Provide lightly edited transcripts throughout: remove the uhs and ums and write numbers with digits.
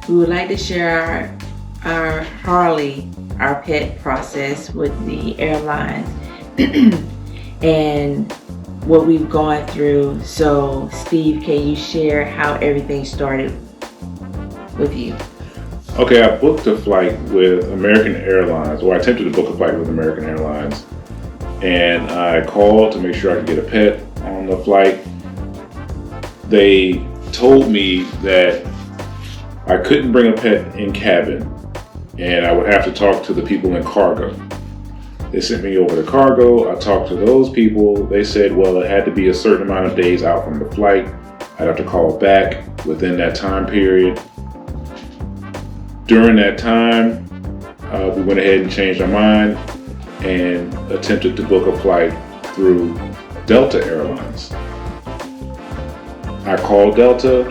We would like to share our Harley, our pet process with the airlines and what we've gone through. So Steve, can you share how everything started with you? Okay, I booked a flight with American Airlines, or I attempted to book a flight with American Airlines, and I called to make sure I could get a pet on the flight. They told me that I couldn't bring a pet in cabin, and I would have to talk to the people in cargo. They sent me over to cargo. I talked to those people. They said, well, it had to be a certain amount of days out from the flight. I'd have to call back within that time period. During that time, we went ahead and changed our mind and attempted to book a flight through Delta Airlines. I called Delta,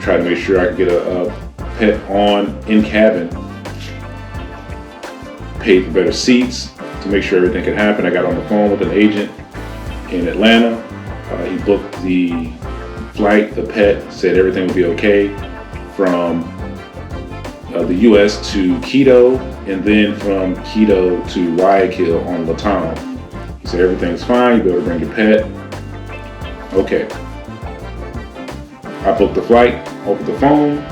tried to make sure I could get a pet on in cabin, paid for better seats to make sure everything could happen. I got on the phone with an agent in Atlanta. He booked the flight, the pet, said everything would be okay from the U.S. to Quito, and then from Quito to Guayaquil on Latam. He said everything's fine, you'll be able to bring your pet. Okay. I booked the flight over the phone.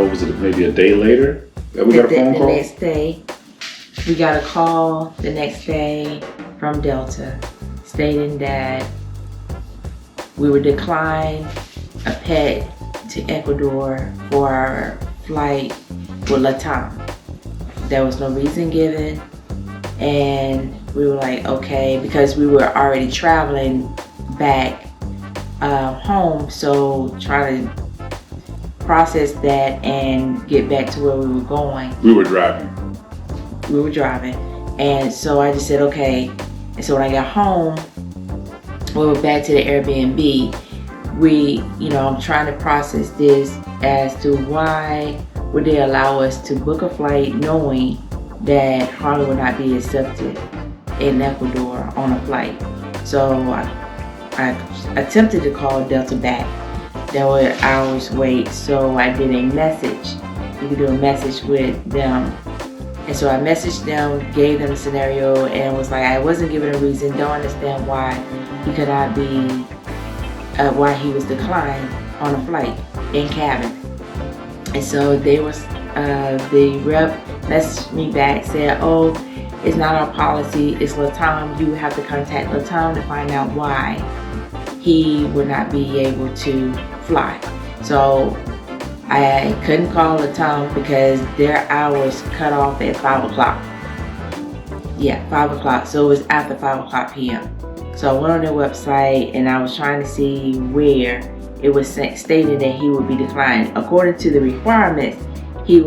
Was it maybe a day later that we got a phone call? The next day, we got a call the next day from Delta stating that we would decline a pet to Ecuador for our flight with Latam. There was no reason given, and we were like, okay, because we were already traveling back home, so trying to process that and get back to where we were going. We were driving, and so I just said okay. And so when I got home, we were back to the Airbnb. I'm trying to process this as to why would they allow us to book a flight knowing that Harley would not be accepted in Ecuador on a flight. So I attempted to call Delta back. There were hours wait, so I did a message. You could do a message with them. And so I messaged them, gave them the scenario, and was like, I wasn't given a reason, don't understand why he could not be, why he was declined on a flight in cabin. And so the rep messaged me back, said, oh, it's not our policy, it's Latam. You have to contact Latam to find out why he would not be able to fly. So I couldn't call Latam because their hours cut off at 5 o'clock. Yeah, 5 o'clock. So it was after 5 o'clock p.m. So I went on their website and I was trying to see where it was stated that he would be declined. According to the requirements, he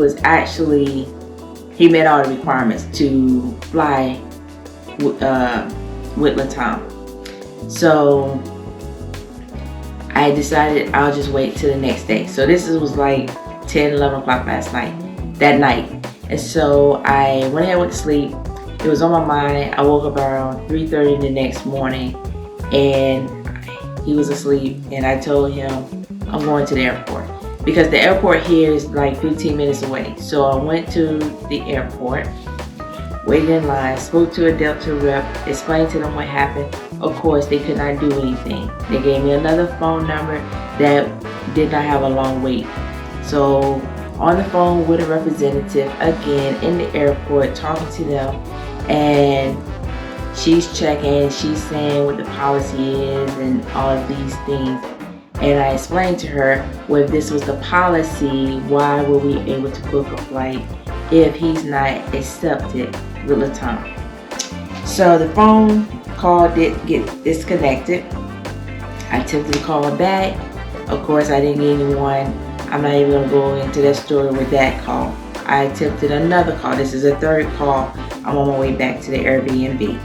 met all the requirements to fly with Latam. So I decided I'll just wait till the next day. So this was like 10, 11 o'clock that night. And so I went ahead, went to sleep. It was on my mind. I woke up around 3:30 the next morning and he was asleep, and I told him I'm going to the airport because the airport here is like 15 minutes away. So I went to the airport, waited in line, spoke to a Delta rep, explained to them what happened. Of course, they could not do anything. They gave me another phone number that did not have a long wait. So on the phone with a representative again in the airport, talking to them, and she's checking, she's saying what the policy is and all of these things. And I explained to her, well, if this was the policy, why were we able to book a flight if he's not accepted with Latam? So the phone call did get disconnected. I attempted to call back. Of course, I didn't get anyone. I'm not even going to go into that story with that call. I attempted another call. This is a third call. I'm on my way back to the Airbnb.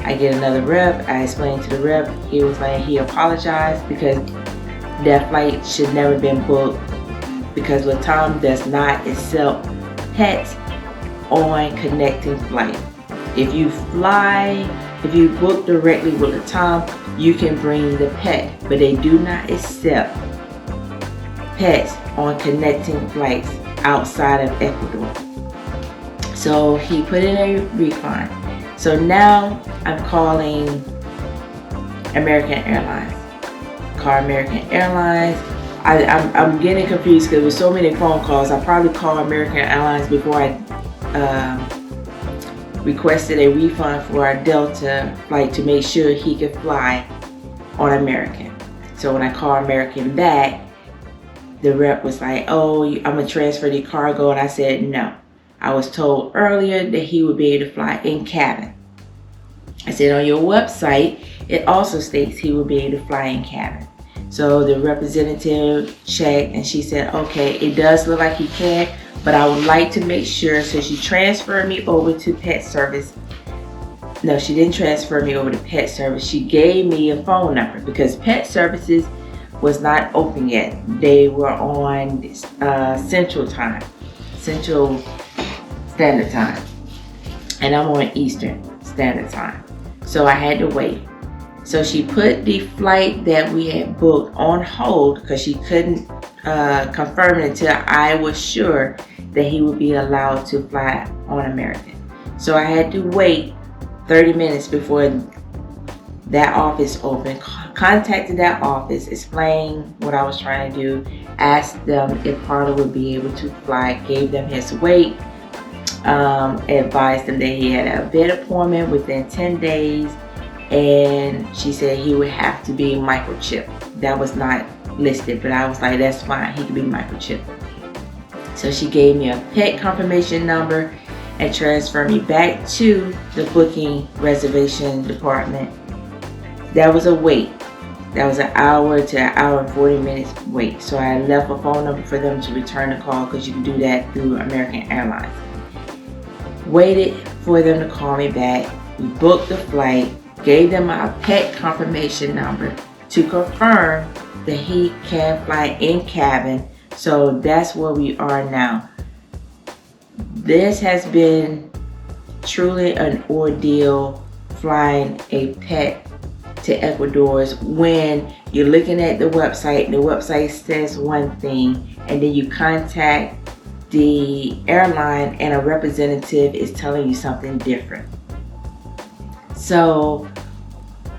I get another rep. I explained to the rep. He was like, he apologized because that flight should never been booked because Latam does not accept pets on connecting flight. If you book directly with Latam, you can bring the pet, but they do not accept pets on connecting flights outside of Ecuador. So he put in a refund. So now I'm calling American Airlines. Call American Airlines. I'm getting confused because with so many phone calls, I probably called American Airlines before I requested a refund for our Delta flight to make sure he could fly on American. So when I called American back, the rep was like, oh, I'm going to transfer the cargo. And I said, no. I was told earlier that he would be able to fly in cabin. I said, on your website, it also states he will be able to fly in cabin. So the representative checked and she said, okay, it does look like he can, but I would like to make sure. So she transferred me over to pet service. No, she didn't transfer me over to pet service. She gave me a phone number because pet services was not open yet. They were on Central Standard Time, and I'm on Eastern Standard Time. So I had to wait. So she put the flight that we had booked on hold because she couldn't confirm it until I was sure that he would be allowed to fly on American. So I had to wait 30 minutes before that office opened. Contacted that office, explained what I was trying to do, asked them if Harley would be able to fly, gave them his weight, advised him that he had a vet appointment within 10 days, and she said he would have to be microchipped. That was not listed, but I was like, that's fine, he could be microchipped. So she gave me a pet confirmation number and transferred me back to the booking reservation department. That was a wait. That was an hour to an hour and 40 minutes wait. So I left a phone number for them to return the call because you can do that through American Airlines. Waited for them to call me back. We booked the flight, gave them my pet confirmation number to confirm that he can fly in cabin. So that's where we are now. This has been truly an ordeal flying a pet to Ecuador. When you're looking at the website says one thing, and then you contact the airline and a representative is telling you something different. So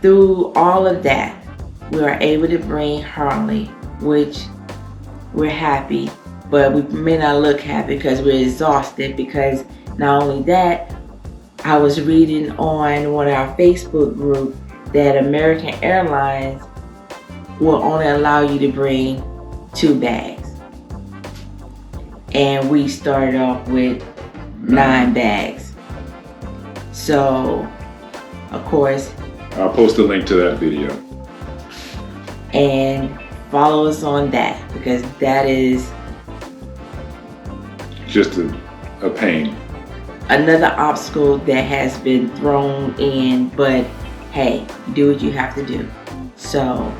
through all of that, we are able to bring Harley, which we're happy, but we may not look happy because we're exhausted, because not only that, I was reading on one of our Facebook group that American Airlines will only allow you to bring 2 bags. And we started off with 9 bags. So, of course, I'll post a link to that video. And follow us on that, because that is just a pain. Another obstacle that has been thrown in, but hey, do what you have to do. So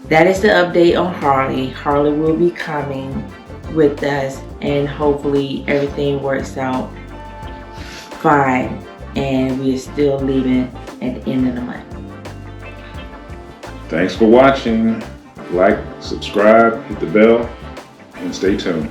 that is the update on Harley. Harley will be coming with us, and hopefully everything works out fine and we are still leaving at the end of the month. Thanks for watching. Like, subscribe, hit the bell, and stay tuned.